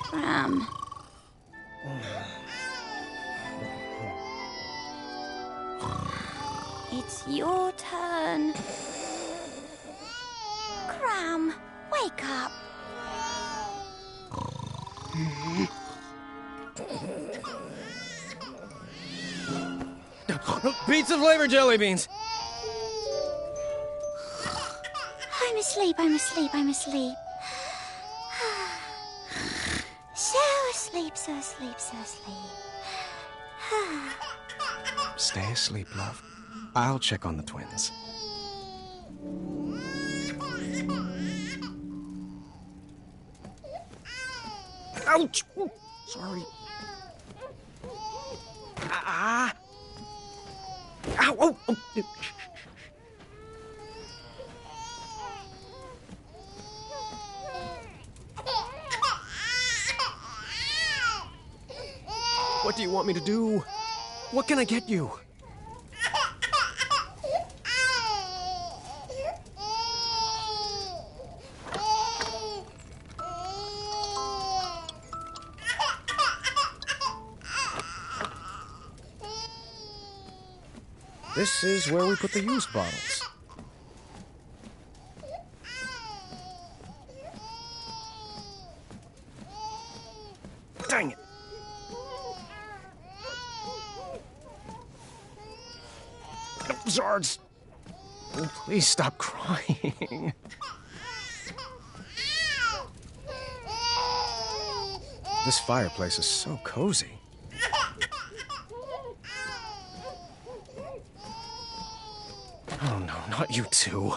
Cram. It's your turn. Cram, wake up. Pizza flavor jelly beans. I'm asleep, I'm asleep, I'm asleep. So asleep, so asleep, so asleep. Stay asleep, love. I'll check on the twins. Ouch! Sorry. Ah! Ow! Oh! Oh. What do you want me to do? What can I get you? This is where we put the used bottles. Dang it! Zards! Oh, please stop crying. This fireplace is so cozy. Oh no, not you two.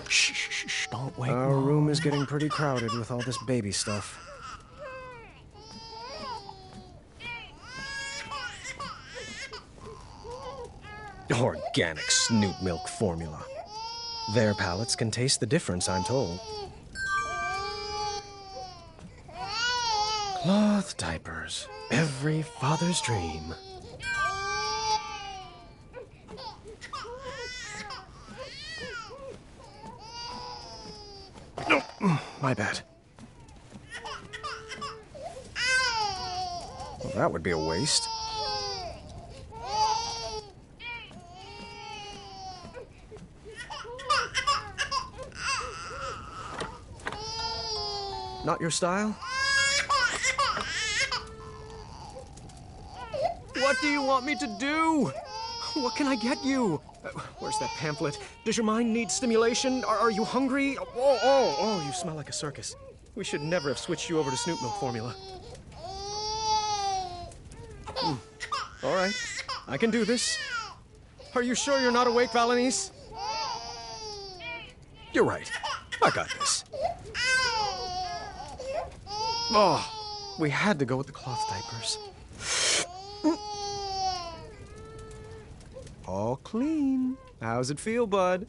Shh, shh, shh, don't wake Our Mom. Room is getting pretty crowded with all this baby stuff. Organic Snoot milk formula. Their palates can taste the difference, I'm told. Cloth diapers. Every father's dream. No, my bad. Well, that would be a waste. Not your style? What do you want me to do? What can I get you? Where's that pamphlet? Does your mind need stimulation? Are you hungry? Oh, you smell like a circus. We should never have switched you over to Snoot milk formula. All right, I can do this. Are you sure you're not awake, Valanice? You're right. I got this. Oh, we had to go with the cloth diapers. All clean. How's it feel, bud?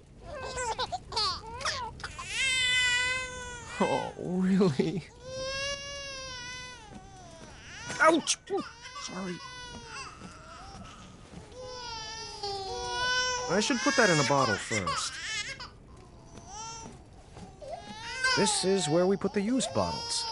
Oh, really? Ouch! Sorry. I should put that in a bottle first. This is where we put the used bottles.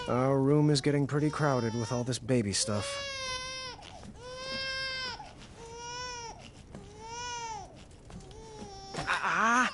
Our room is getting pretty crowded with all this baby stuff. Ah!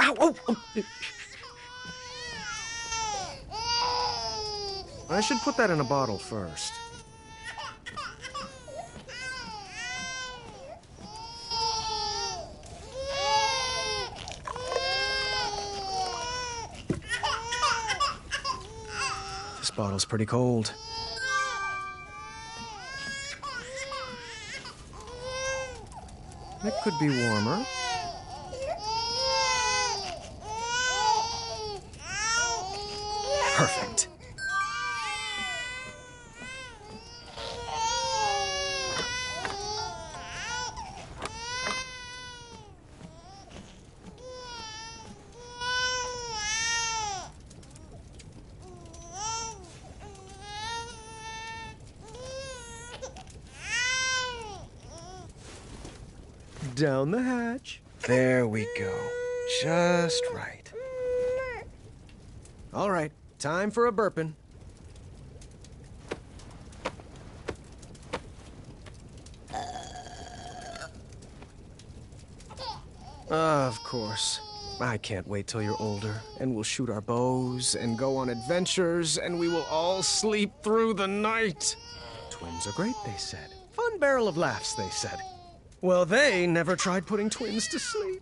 Ow! Oh, oh. I should put that in a bottle first. This bottle's pretty cold. That could be warmer. Perfect. Down the hatch. There we go. Just right. All right, time for a burping. Of course. I can't wait till you're older, and we'll shoot our bows and go on adventures, and we will all sleep through the night. Twins are great, they said. Fun barrel of laughs, they said. Well, they never tried putting twins to sleep.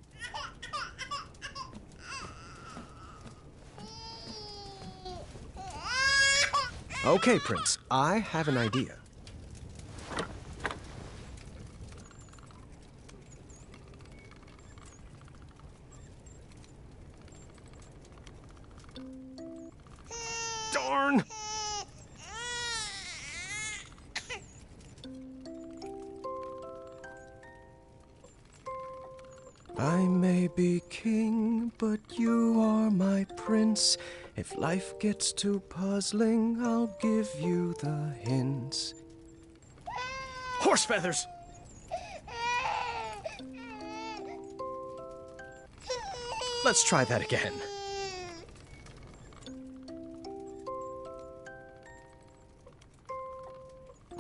Okay, Prince, I have an idea. Darn! I may be king, but you are my prince. If life gets too puzzling, I'll give you the hints. Horse feathers! Let's try that again.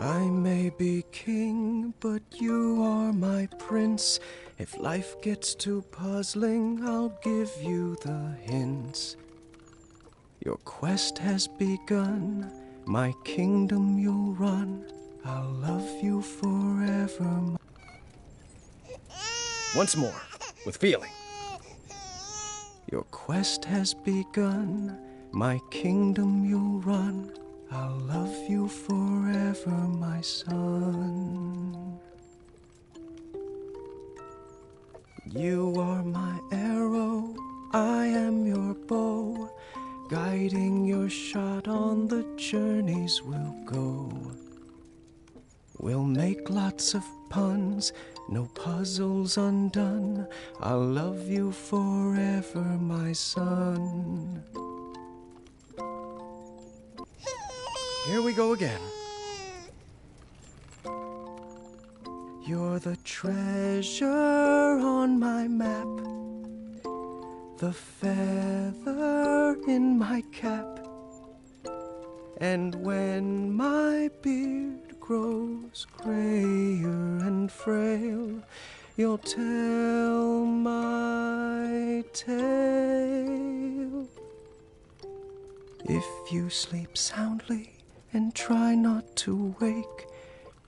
I may be king, but you are my prince. If life gets too puzzling, I'll give you the hints. Your quest has begun, my kingdom you'll run. I'll love you forever. Once more, with feeling. Your quest has begun, my kingdom you'll run. I'll love you forever, my son. You are my arrow, I am your bow. Guiding your shot on the journeys we'll go. We'll make lots of puns, no puzzles undone. I'll love you forever, my son. Here we go again. You're the treasure on my map, the feather in my cap. And when my beard grows grayer and frail, you'll tell my tale. If you sleep soundly and try not to wake,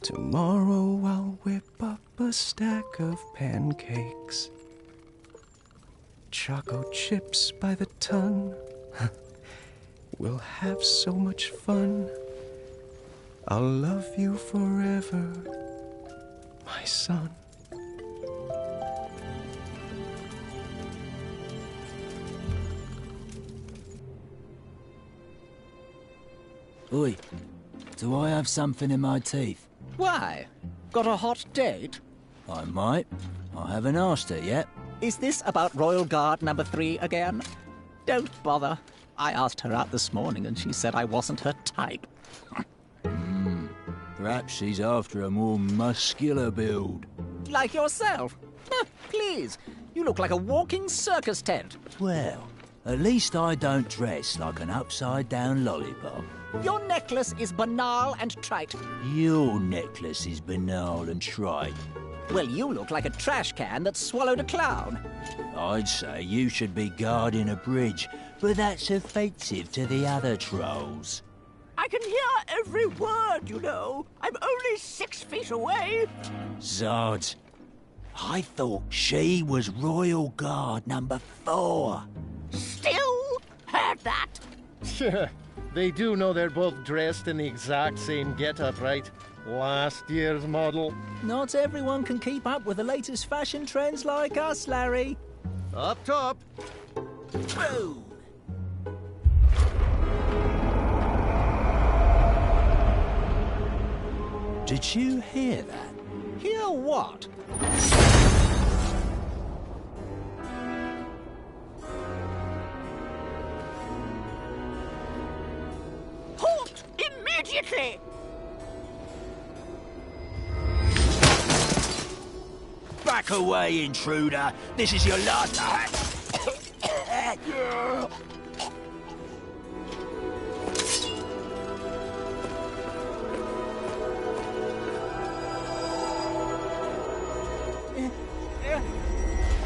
tomorrow I'll whip up a stack of pancakes. Choco chips by the ton. We'll have so much fun. I'll love you forever, my son. Oi, do I have something in my teeth? Why? Got a hot date? I might. I haven't asked her yet. Is this about Royal Guard number 3 again? Don't bother. I asked her out this morning and she said I wasn't her type. Perhaps she's after a more muscular build. Like yourself. Please, you look like a walking circus tent. Well, at least I don't dress like an upside-down lollipop. Your necklace is banal and trite. Your necklace is banal and trite. Well, you look like a trash can that swallowed a clown. I'd say you should be guarding a bridge, but that's offensive to the other trolls. I can hear every word, you know. I'm only 6 feet away. Zods, I thought she was Royal Guard number 4. Still heard that. They do know they're both dressed in the exact same get-up, right? Last year's model. Not everyone can keep up with the latest fashion trends like us, Larry. Up top. Boom! Did you hear that? Hear what? Halt immediately! Back away, intruder! This is your last...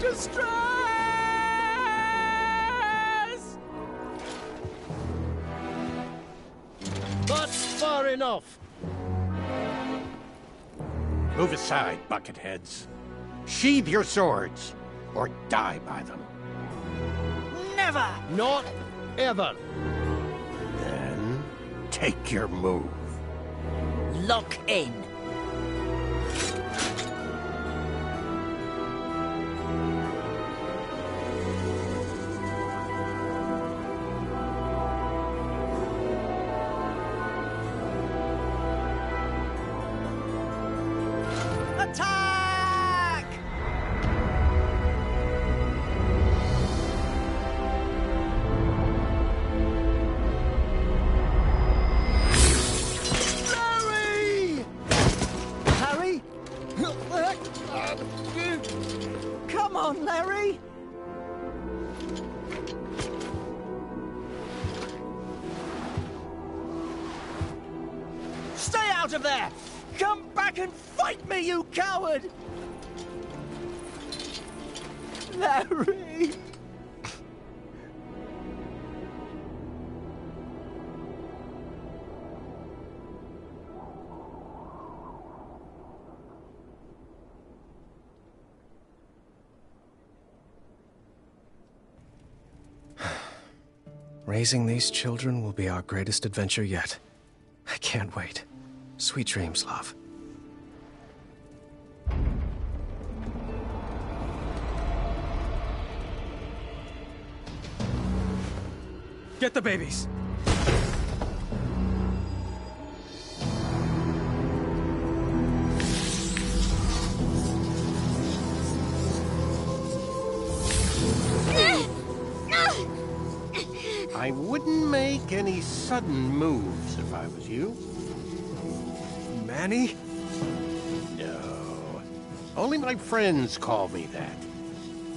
Distress! That's far enough. Move aside, bucketheads. Sheathe your swords, or die by them. Never! Not ever. Then, take your move. Lock in. Attack! Larry! Harry? Come on, Larry! Stay out of there! Come back and fight me, you coward! Larry! Raising these children will be our greatest adventure yet. I can't wait. Sweet dreams, love. Get the babies! I wouldn't make any sudden moves if I was you. Manny? No. Only my friends call me that.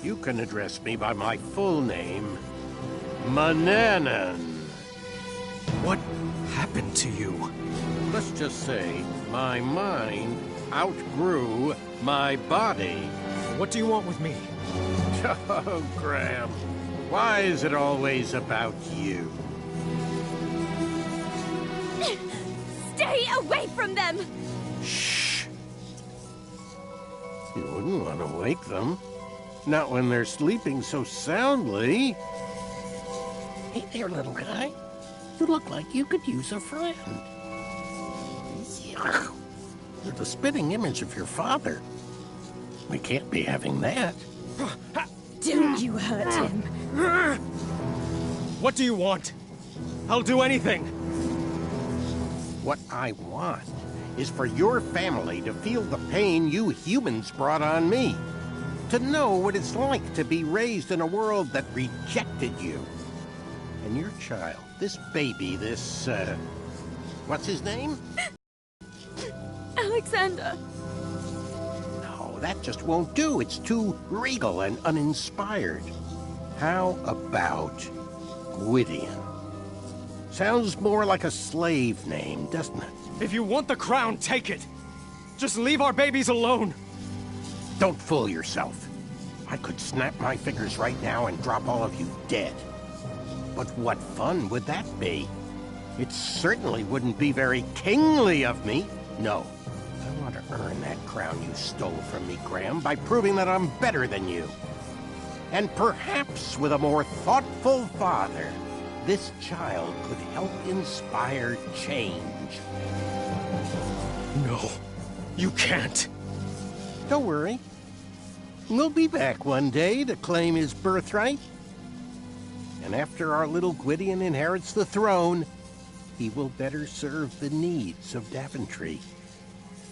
You can address me by my full name, Mananan. What happened to you? Let's just say my mind outgrew my body. What do you want with me? Oh, Graham. Why is it always about you? Stay away from them! Shh. You wouldn't want to wake them. Not when they're sleeping so soundly. Hey there, little guy. You look like you could use a friend. Yuck. You're the spitting image of your father. We can't be having that. Don't you hurt him. What do you want? I'll do anything. What I want is for your family to feel the pain you humans brought on me. To know what it's like to be raised in a world that rejected you. And your child, this baby, this, what's his name? Alexander. No, that just won't do. It's too regal and uninspired. How about Gwydion? Sounds more like a slave name, doesn't it? If you want the crown, take it. Just leave our babies alone. Don't fool yourself. I could snap my fingers right now and drop all of you dead. But what fun would that be? It certainly wouldn't be very kingly of me. No, I want to earn that crown you stole from me, Graham, by proving that I'm better than you. And perhaps with a more thoughtful father, this child could help inspire change. No, you can't. Don't worry. We'll be back one day to claim his birthright. And after our little Gwydion inherits the throne, he will better serve the needs of Daventry.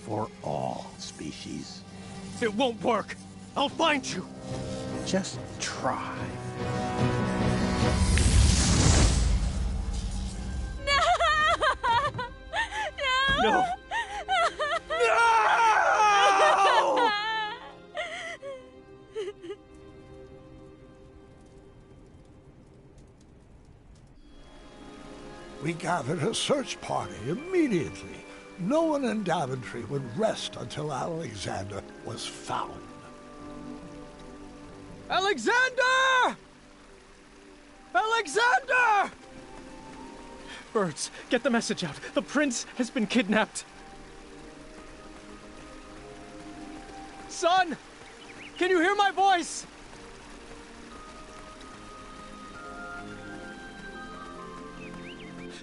For all species. It won't work. I'll find you. Just try. No! No! We gathered a search party immediately. No one in Daventry would rest until Alexander was found. Alexander! Alexander! Birds, get the message out. The prince has been kidnapped. Son! Can you hear my voice?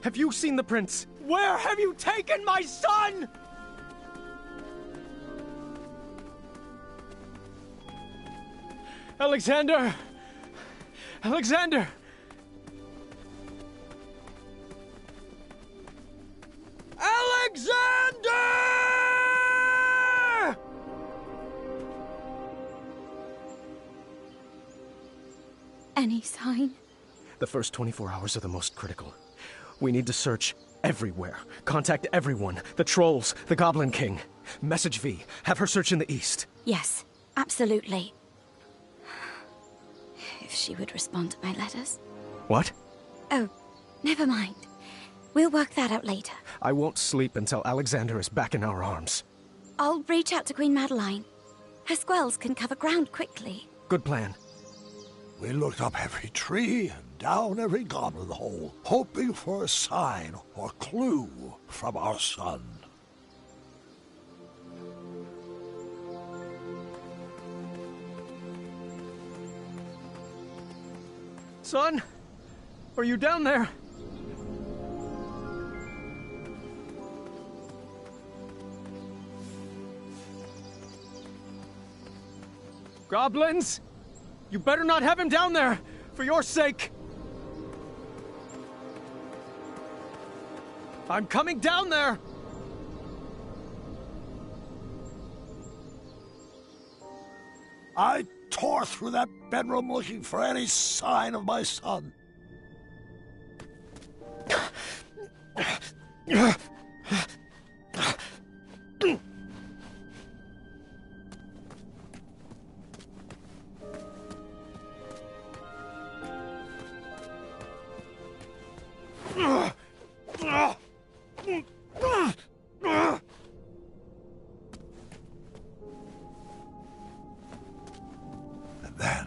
Have you seen the prince? Where have you taken my son? Alexander! Alexander! Alexander! Any sign? The first 24 hours are the most critical. We need to search everywhere. Contact everyone. The trolls, the Goblin King. Message V. Have her search in the east. Yes, absolutely. If she would respond to my letters. What? Oh, never mind. We'll work that out later. I won't sleep until Alexander is back in our arms. I'll reach out to Queen Madeline. Her squells can cover ground quickly. Good plan. We looked up every tree and down every goblin hole, hoping for a sign or clue from our son. Son? Are you down there? Goblins? You better not have him down there, for your sake. I'm coming down there! I tore through that bedroom looking for any sign of my son. And then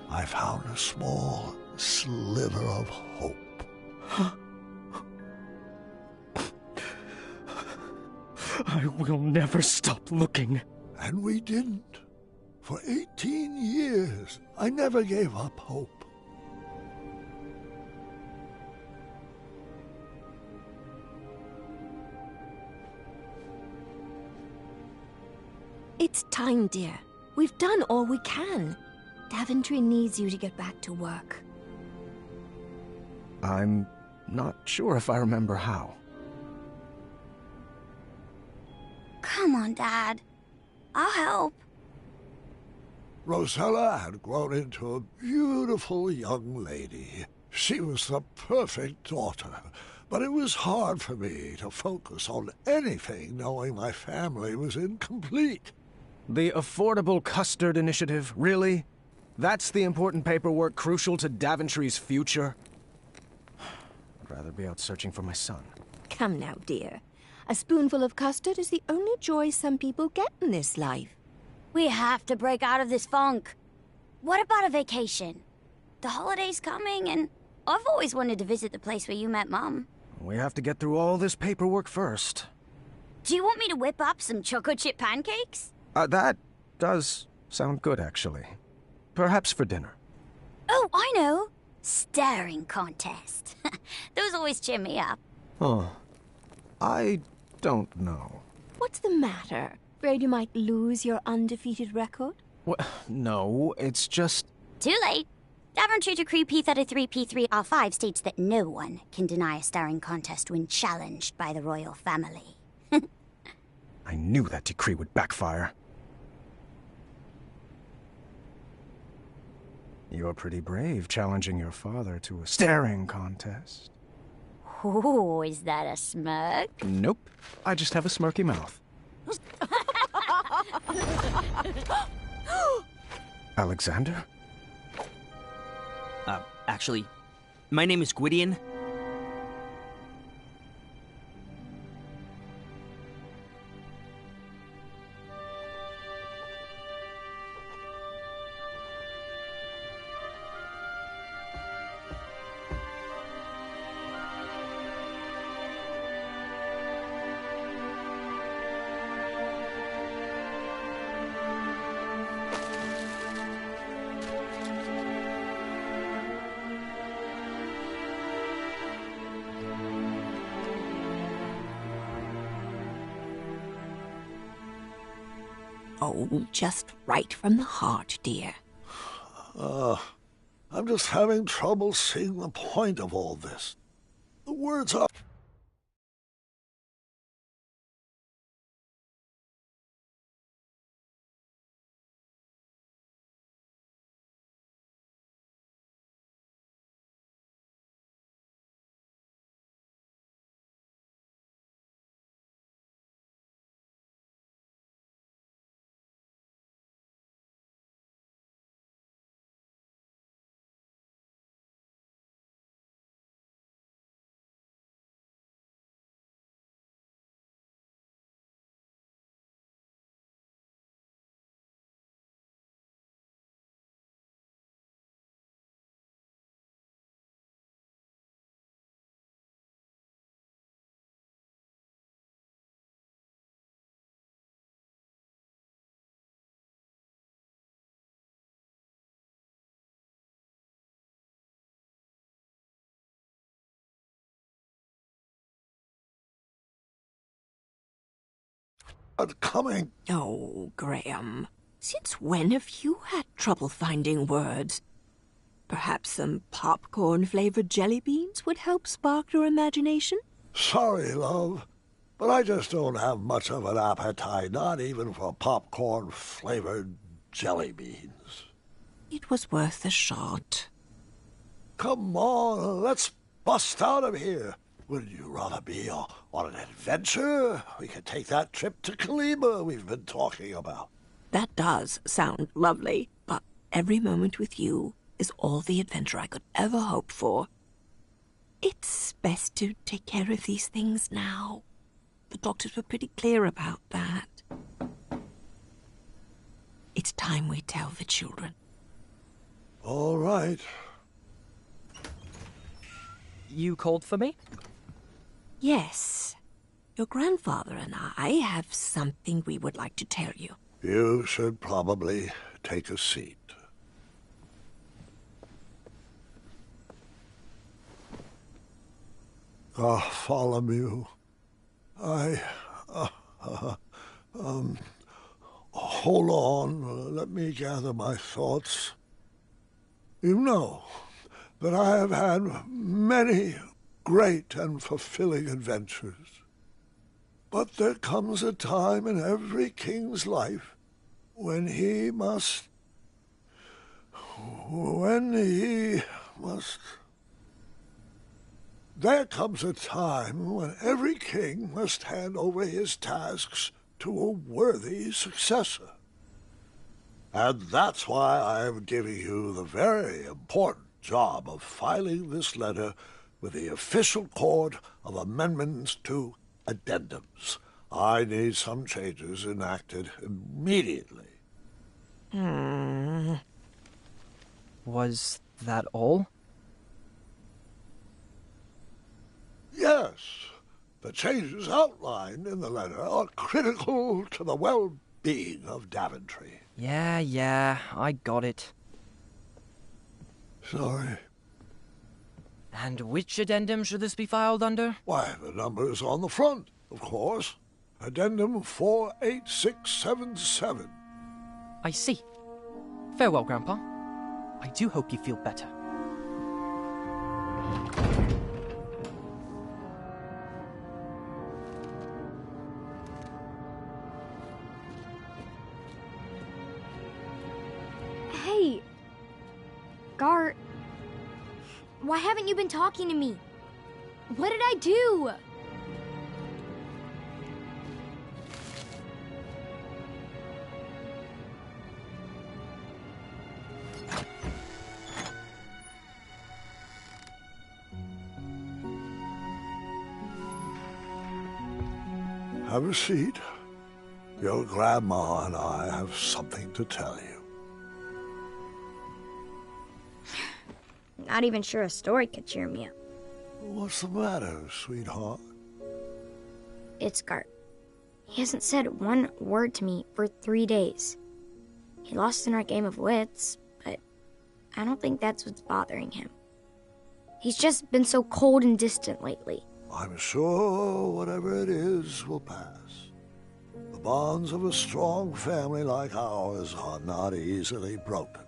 I found a small sliver of hope. I will never stop looking. And we didn't. For 18 years, I never gave up hope. It's time, dear. We've done all we can. Daventry needs you to get back to work. I'm not sure if I remember how. Come on, Dad. I'll help. Rosella had grown into a beautiful young lady. She was the perfect daughter, but it was hard for me to focus on anything knowing my family was incomplete. The Affordable Custard Initiative, really? That's the important paperwork crucial to Daventry's future? I'd rather be out searching for my son. Come now, dear. A spoonful of custard is the only joy some people get in this life. We have to break out of this funk. What about a vacation? The holiday's coming, and I've always wanted to visit the place where you met Mum. We have to get through all this paperwork first. Do you want me to whip up some chocolate chip pancakes? That does sound good, actually. Perhaps for dinner. Oh, I know. Staring contest. Those always cheer me up. Huh. I don't know. What's the matter? Afraid you might lose your undefeated record? Well, no, it's just... Too late. Daventry Decree P33P3R5 states that no one can deny a staring contest when challenged by the royal family. I knew that decree would backfire. You're pretty brave, challenging your father to a staring contest. Oh, is that a smirk? Nope. I just have a smirky mouth. Alexander? Actually, my name is Gwydion. Oh, just right from the heart, dear. I'm just having trouble seeing the point of all this. The words are... coming. Oh, Graham, since when have you had trouble finding words? Perhaps some popcorn-flavored jelly beans would help spark your imagination? Sorry, love, but I just don't have much of an appetite, not even for popcorn-flavored jelly beans. It was worth a shot. Come on, let's bust out of here. Would you rather be on an adventure? We could take that trip to Kaliba we've been talking about. That does sound lovely, but every moment with you is all the adventure I could ever hope for. It's best to take care of these things now. The doctors were pretty clear about that. It's time we tell the children. All right. You called for me? Yes. Your grandfather and I have something we would like to tell you. You should probably take a seat. Bartholomew, hold on, let me gather my thoughts. You know that I have had many great and fulfilling adventures. But there comes a time in every king's life when he must... There comes a time when every king must hand over his tasks to a worthy successor. And that's why I am giving you the very important job of filing this letter with the official court of amendments to addendums. I need some changes enacted immediately. Was that all? Yes. The changes outlined in the letter are critical to the well-being of Daventry. Yeah, I got it. Sorry. And which addendum should this be filed under? Why, the number's on the front, of course. Addendum 48677. I see. Farewell, Grandpa. I do hope you feel better. Hey! Gar... Why haven't you been talking to me? What did I do? Have a seat. Your grandma and I have something to tell you. Not even sure a story could cheer me up. What's the matter, sweetheart? It's Gart. He hasn't said one word to me for 3 days. He lost in our game of wits, but I don't think that's what's bothering him. He's just been so cold and distant lately. I'm sure whatever it is will pass. The bonds of a strong family like ours are not easily broken.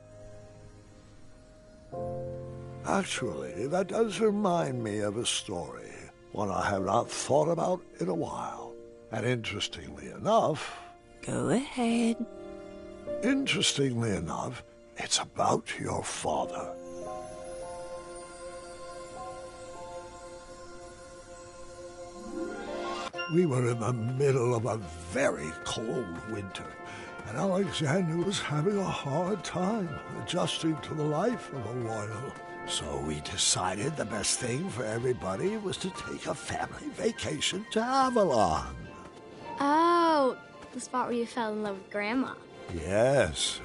Actually, that does remind me of a story, one I have not thought about in a while. And interestingly enough... Go ahead. Interestingly enough, it's about your father. We were in the middle of a very cold winter, and Alexander was having a hard time adjusting to the life of a royal. So we decided the best thing for everybody was to take a family vacation to Avalon. Oh, the spot where you fell in love with Grandma. Yes,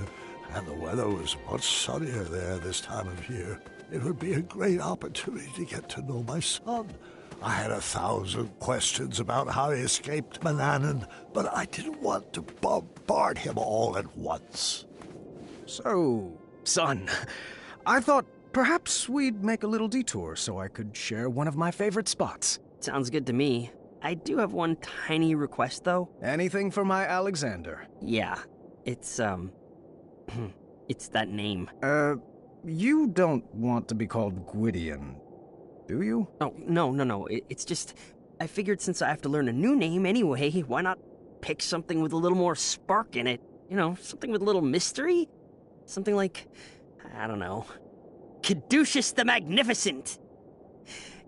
and the weather was much sunnier there this time of year. It would be a great opportunity to get to know my son. I had 1,000 questions about how he escaped Manannan, but I didn't want to bombard him all at once. So, son, I thought perhaps we'd make a little detour so I could share one of my favorite spots. Sounds good to me. I do have one tiny request, though. Anything for my Alexander. Yeah, it's, it's that name. You don't want to be called Gwydion, do you? Oh, no. It's just, I figured since I have to learn a new name anyway, why not pick something with a little more spark in it? You know, something with a little mystery? Something like, I don't know, Caduceus the Magnificent!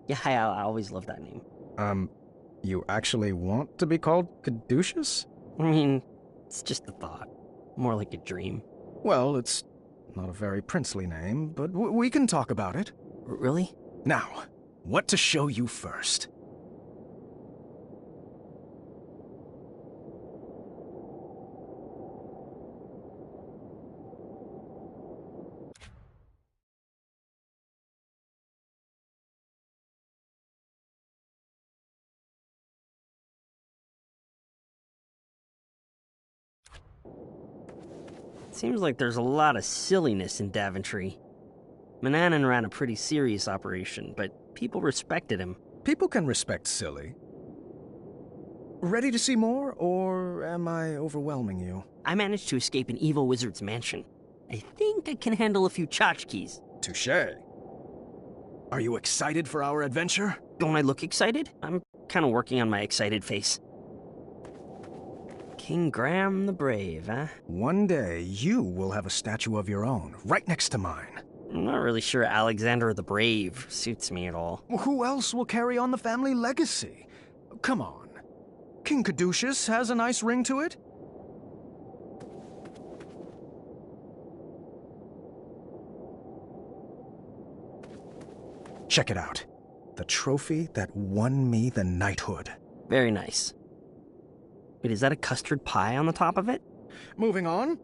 Yeah, I always loved that name. You actually want to be called Caduceus? I mean, it's just a thought. More like a dream. Well, it's not a very princely name, but we can talk about it. Really? Now, what to show you first? Seems like there's a lot of silliness in Daventry. Manannan ran a pretty serious operation, but people respected him. People can respect silly. Ready to see more, or am I overwhelming you? I managed to escape an evil wizard's mansion. I think I can handle a few tchotchkes. Touché. Are you excited for our adventure? Don't I look excited? I'm kind of working on my excited face. King Graham the Brave, huh? One day, you will have a statue of your own, right next to mine. I'm not really sure Alexander the Brave suits me at all. Who else will carry on the family legacy? Come on. King Caduceus has a nice ring to it. Check it out. The trophy that won me the knighthood. Very nice. Wait, is that a custard pie on the top of it? Moving on.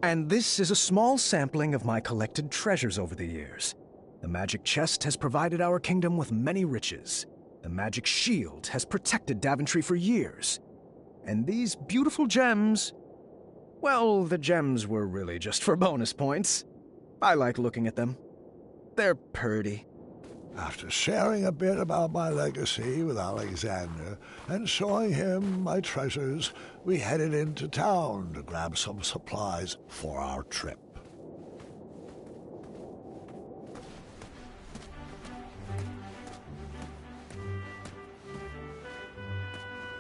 And this is a small sampling of my collected treasures over the years. The magic chest has provided our kingdom with many riches. The magic shield has protected Daventry for years. And these beautiful gems... well, the gems were really just for bonus points. I like looking at them. They're purty. After sharing a bit about my legacy with Alexander and showing him my treasures, we headed into town to grab some supplies for our trip.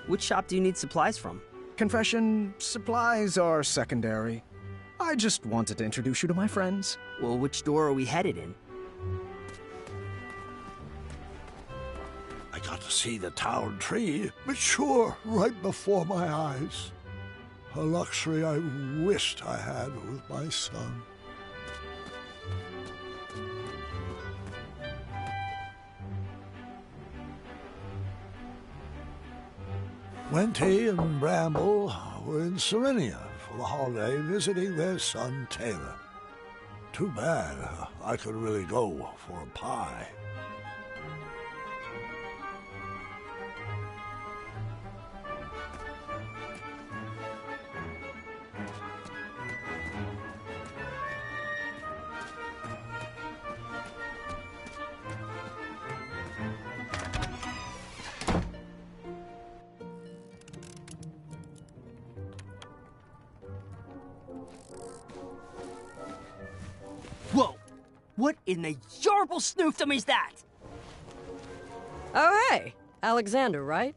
Which shop do you need supplies from? Confession, supplies are secondary. I just wanted to introduce you to my friends. Well, which door are we headed in? I got to see the town tree mature right before my eyes. A luxury I wished I had with my son. Wenty and Bramble were in Serenia for the holiday visiting their son Taylor. Too bad I could really go for a pie. Whoa! What in the yarble snoofdom is that? Oh, hey! Alexander, right?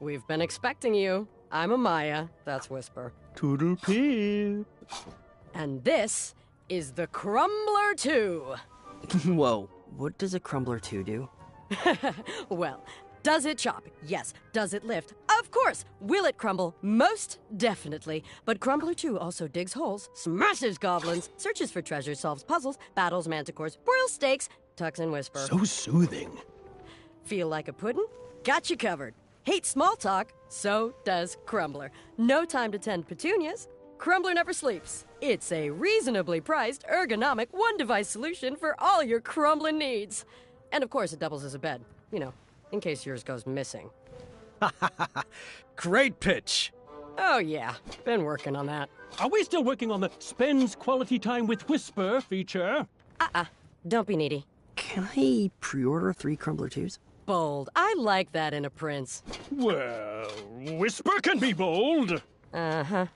We've been expecting you. I'm Amaya, that's Whisper. Toodle pip. And this is the Crumbler 2. Whoa, what does a Crumbler 2 do? Well, does it chop? Yes. Does it lift? Of course. Will it crumble? Most definitely. But Crumbler 2 also digs holes, smashes goblins, searches for treasure, solves puzzles, battles manticores, broils steaks, tucks and whisper. So soothing. Feel like a puddin'? Got you covered. Hate small talk? So does Crumbler. No time to tend petunias? Crumbler never sleeps. It's a reasonably priced, ergonomic, one-device solution for all your crumbling needs. And of course, it doubles as a bed. You know, in case yours goes missing. Great pitch! Oh yeah, been working on that. Are we still working on the spends quality time with Whisper feature? Don't be needy. Can I pre-order 3 Crumbler 2s? Bold. I like that in a prince. Well, Whisper can be bold. Uh-huh.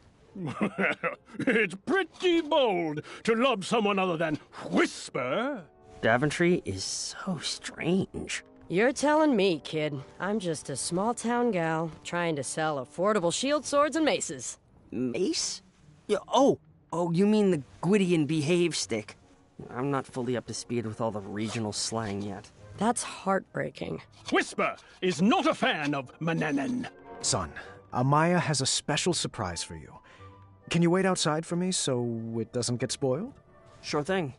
It's pretty bold to love someone other than Whisper. Daventry is so strange. You're telling me, kid. I'm just a small-town gal trying to sell affordable shield swords and maces. Mace? Yeah, oh, you mean the Gwydion behave stick. I'm not fully up to speed with all the regional slang yet. That's heartbreaking. Whisper is not a fan of Mananan. Son, Amaya has a special surprise for you. Can you wait outside for me so it doesn't get spoiled? Sure thing.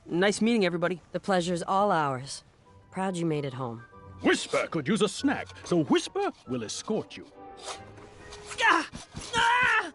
Nice meeting everybody. The pleasure's all ours. Proud you made it home. Whisper could use a snack, so Whisper will escort you. Ah! Ah!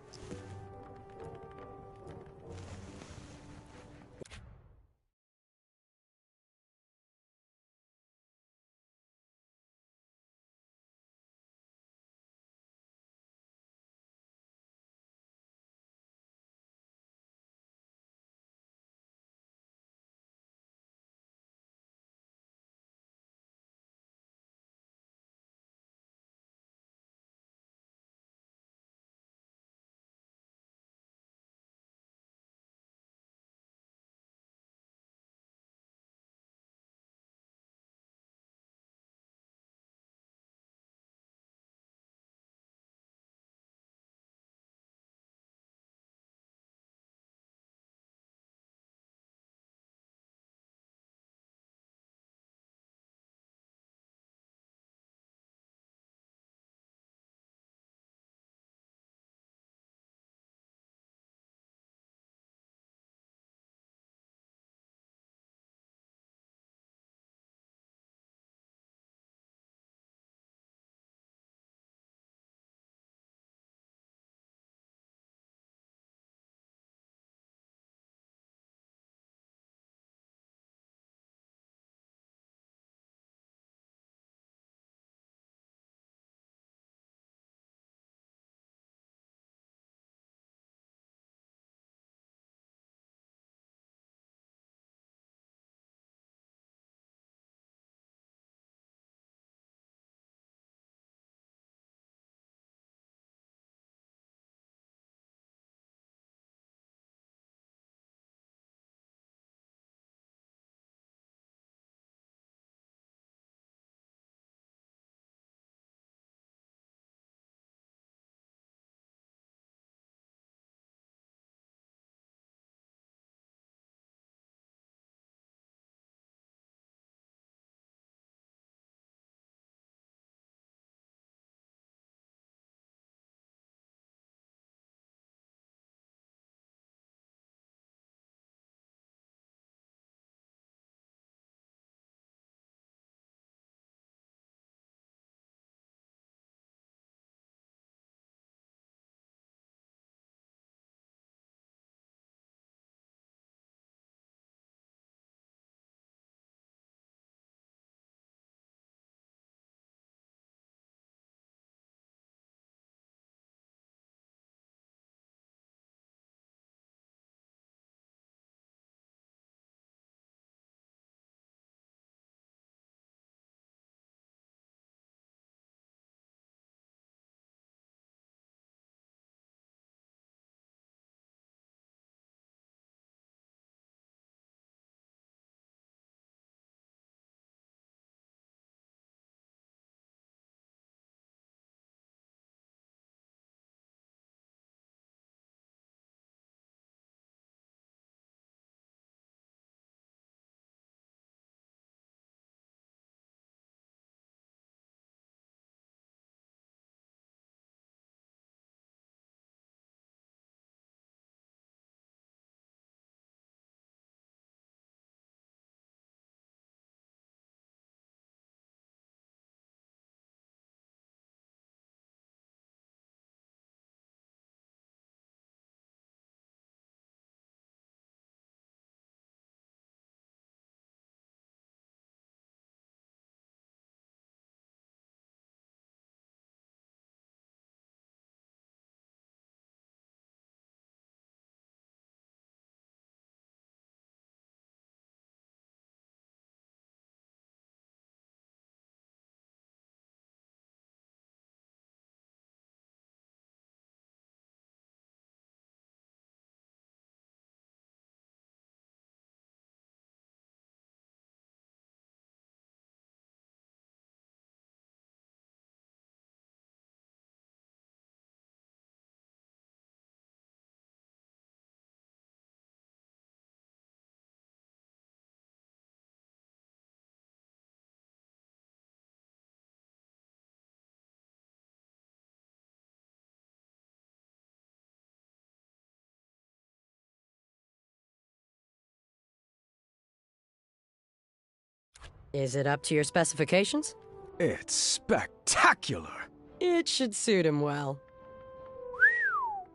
Is it up to your specifications? It's spectacular. It should suit him well.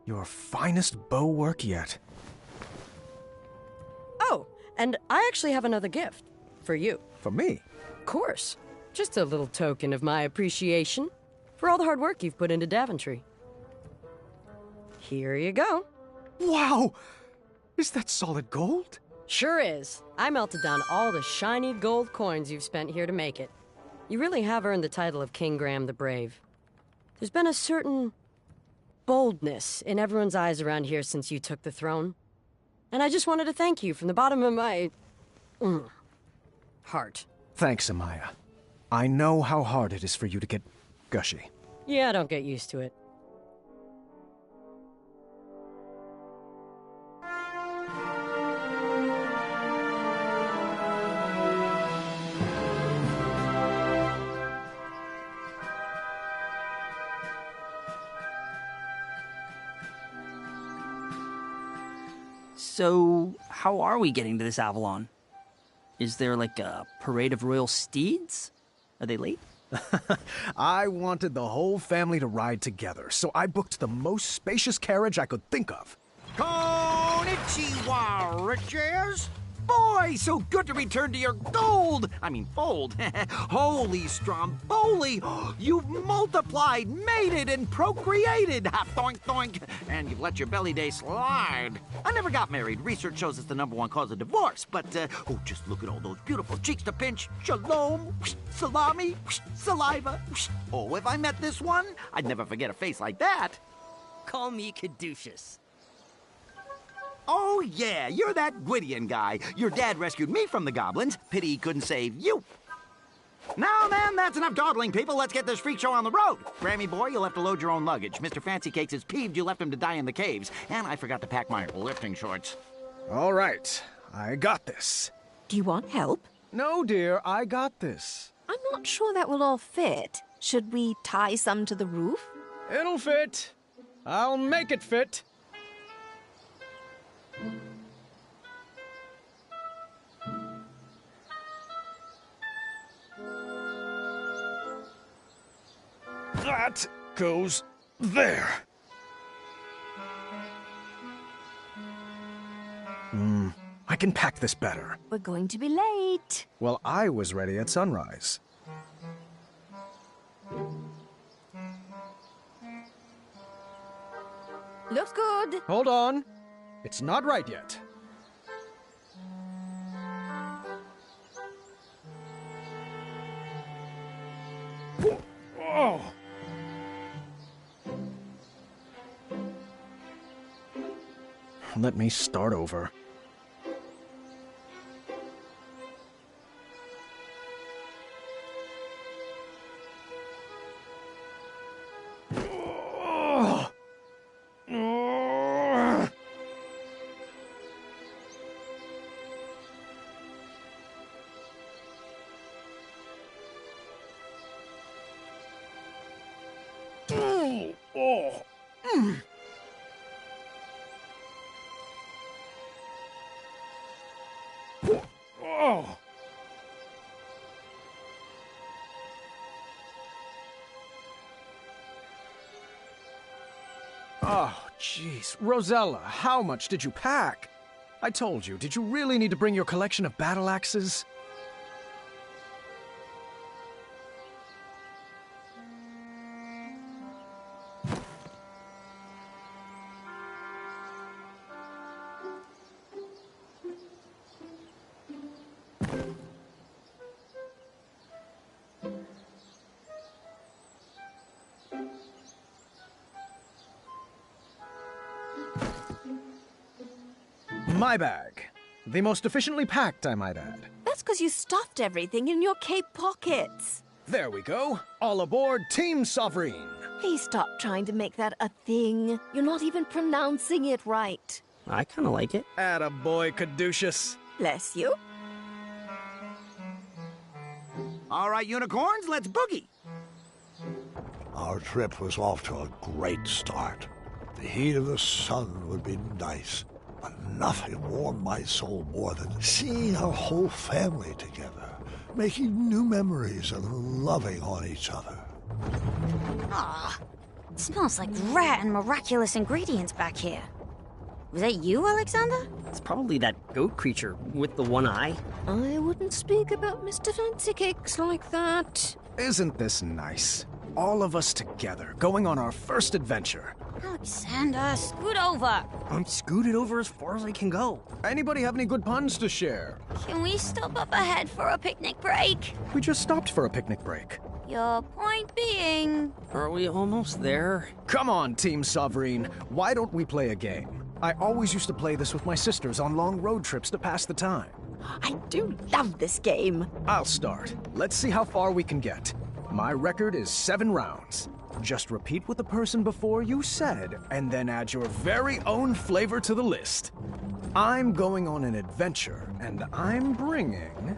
Your finest bow work yet. Oh, and I actually have another gift. For you. For me? Of course. Just a little token of my appreciation for all the hard work you've put into Daventry. Here you go. Wow! Is that solid gold? Sure is. I melted down all the shiny gold coins you've spent here to make it. You really have earned the title of King Graham the Brave. There's been a certain boldness in everyone's eyes around here since you took the throne. And I just wanted to thank you from the bottom of my... heart. Thanks, Amaya. I know how hard it is for you to get gushy. Yeah, don't get used to it. So, how are we getting to this Avalon? Is there like a parade of royal steeds? Are they late? I wanted the whole family to ride together, so I booked the most spacious carriage I could think of. Konnichiwa, riches! Boy, so good to return to your gold! I mean, fold. Holy Stromboli! You've multiplied, mated, and procreated! Doink, doink! And you've let your belly day slide. I never got married. Research shows it's the #1 cause of divorce. But, just look at all those beautiful cheeks to pinch. Shalom, salami, saliva. Oh, if I met this one, I'd never forget a face like that. Call me Caduceus. Oh, yeah, you're that Gwydion guy. Your dad rescued me from the goblins. Pity he couldn't save you. Now then, that's enough dawdling, people. Let's get this freak show on the road. Grammy boy, you'll have to load your own luggage. Mr. Fancy Cakes is peeved you left him to die in the caves. And I forgot to pack my lifting shorts. All right, I got this. Do you want help? No, dear, I got this. I'm not sure that will all fit. Should we tie some to the roof? It'll fit. I'll make it fit. That goes there. I can pack this better. We're going to be late. Well, I was ready at sunrise. Looks good. Hold on. It's not right yet. Oh. Let me start over. Oh, jeez. Rosella, how much did you pack? I told you, did you really need to bring your collection of battle axes? My bag. The most efficiently packed, I might add. That's because you stuffed everything in your cape pockets. There we go. All aboard Team Sovereign. Please stop trying to make that a thing. You're not even pronouncing it right. I kind of like it. Attaboy, Caduceus. Bless you. All right, unicorns, let's boogie. Our trip was off to a great start. The heat of the sun would be nice, but nothing warmed my soul more than seeing our whole family together. making new memories and loving on each other. Ah, it smells like rare and miraculous ingredients back here. Was that you, Alexander? It's probably that goat creature with the one eye. I wouldn't speak about Mr. Fancy Cakes like that. Isn't this nice? All of us together, going on our first adventure. Alexander, scoot over. I'm scooted over as far as I can go. Anybody have any good puns to share? Can we stop up ahead for a picnic break? We just stopped for a picnic break. Your point being... Are we almost there? Come on, Team Sovereign. Why don't we play a game? I always used to play this with my sisters on long road trips to pass the time. I do love this game. I'll start. Let's see how far we can get. My record is 7 rounds. Just repeat what the person before you said, and then add your very own flavor to the list. I'm going on an adventure, and I'm bringing...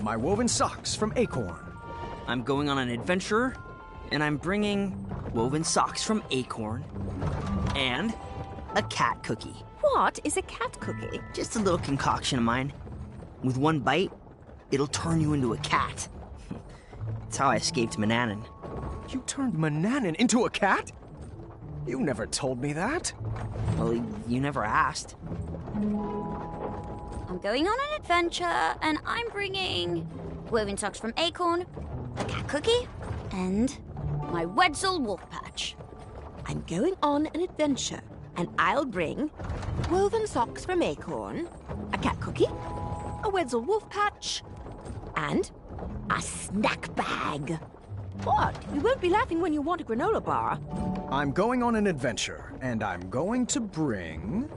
My woven socks from Acorn. I'm going on an adventure, and I'm bringing woven socks from Acorn and a cat cookie. What is a cat cookie? Just a little concoction of mine. With one bite, it'll turn you into a cat. That's how I escaped Manannan. You turned Manannan into a cat? You never told me that. Well, you never asked. I'm going on an adventure, and I'm bringing woven socks from Acorn, a cat cookie, and my Wetzel wolf patch. I'm going on an adventure, and I'll bring woven socks from Acorn, a cat cookie, a Wetzel wolf patch, and a snack bag. What? You won't be laughing when you want a granola bar. I'm going on an adventure, and I'm going to bring...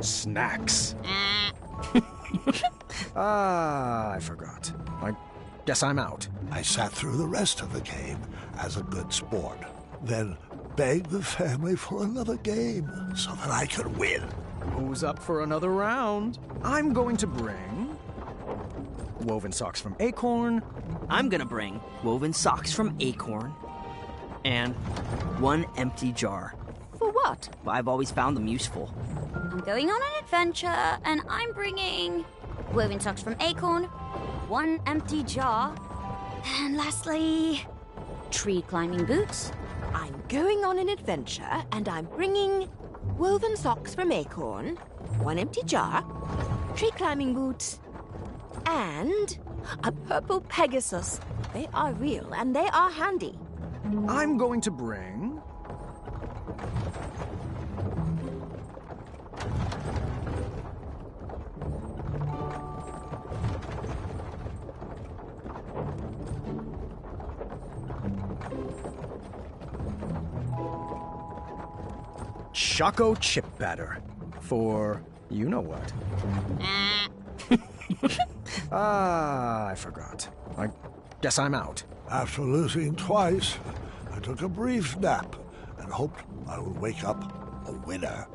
Snacks. I forgot. I guess I'm out. I sat through the rest of the game as a good sport, then begged the family for another game so that I could win. Who's up for another round? I'm going to bring... woven socks from Acorn. I'm gonna bring woven socks from Acorn and one empty jar. For what? Well, I've always found them useful. I'm going on an adventure, and I'm bringing woven socks from Acorn, one empty jar, and lastly, tree climbing boots. I'm going on an adventure, and I'm bringing woven socks from Acorn, one empty jar, tree climbing boots, and a purple Pegasus. They are real, and they are handy. I'm going to bring... Choco chip batter for you know what. I forgot. I Guess I'm out. After losing twice, I took a brief nap and hoped I would wake up a winner.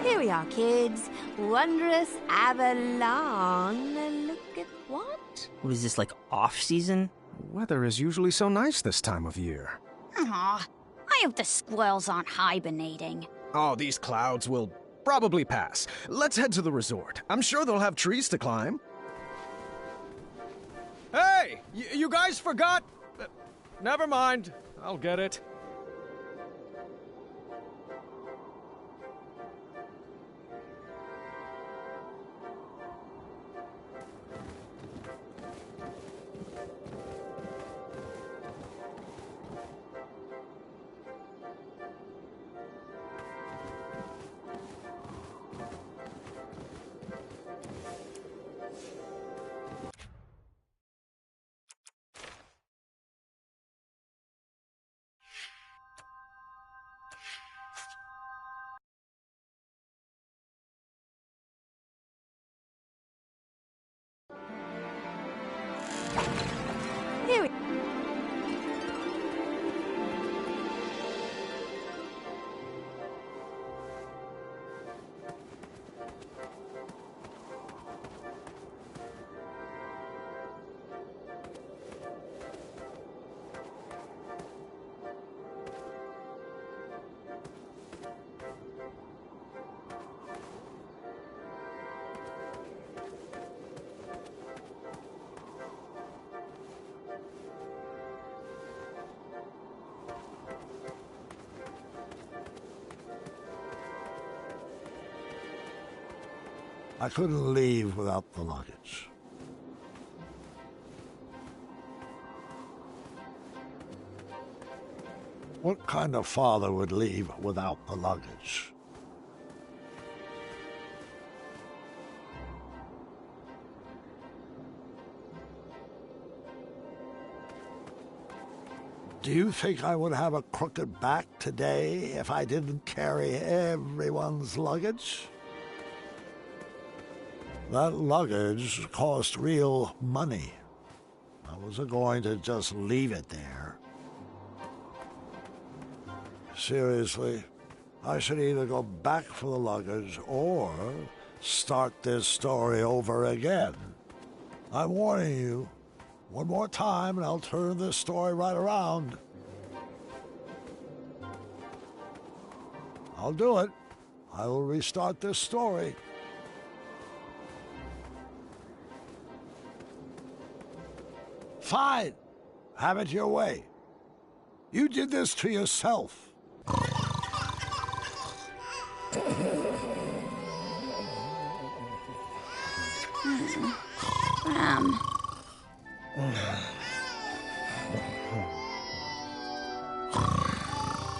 Here we are, kids. Wondrous Avalon. Look at what? What is this, like off-season? Weather is usually so nice this time of year. Aw, I hope the squirrels aren't hibernating. Oh, these clouds will probably pass. Let's head to the resort. I'm sure they'll have trees to climb. Hey! You guys forgot? Never mind. I'll get it. Here we I couldn't leave without the luggage. What kind of father would leave without the luggage? Do you think I would have a crooked back today if I didn't carry everyone's luggage? That luggage cost real money. I wasn't going to just leave it there. Seriously, I should either go back for the luggage or start this story over again. I'm warning you. One more time and I'll turn this story right around. I'll do it. I will restart this story. Fine. Have it your way. You did this to yourself.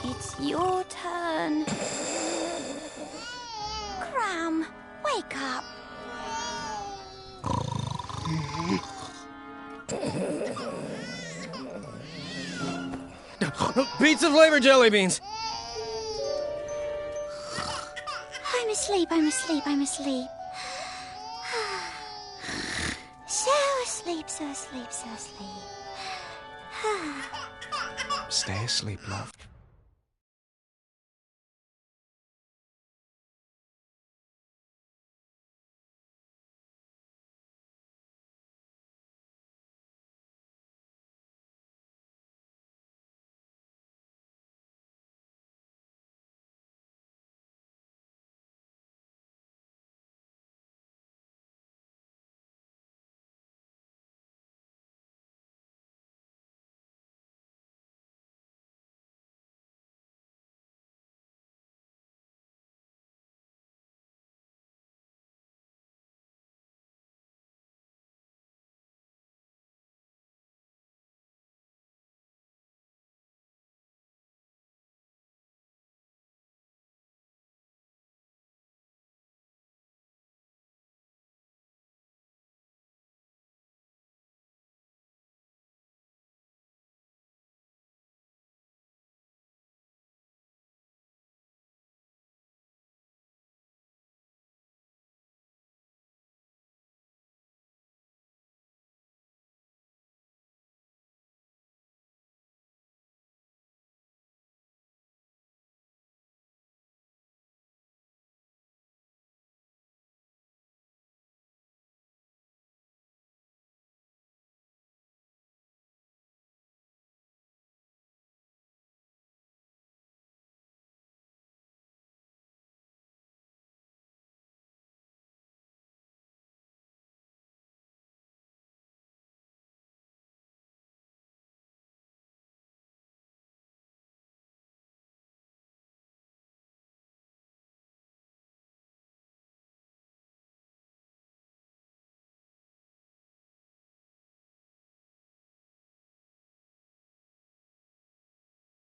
It's your turn. Cram, wake up. Pizza flavored jelly beans. I'm asleep, I'm asleep, I'm asleep. So asleep, so asleep, so asleep. Stay asleep, love.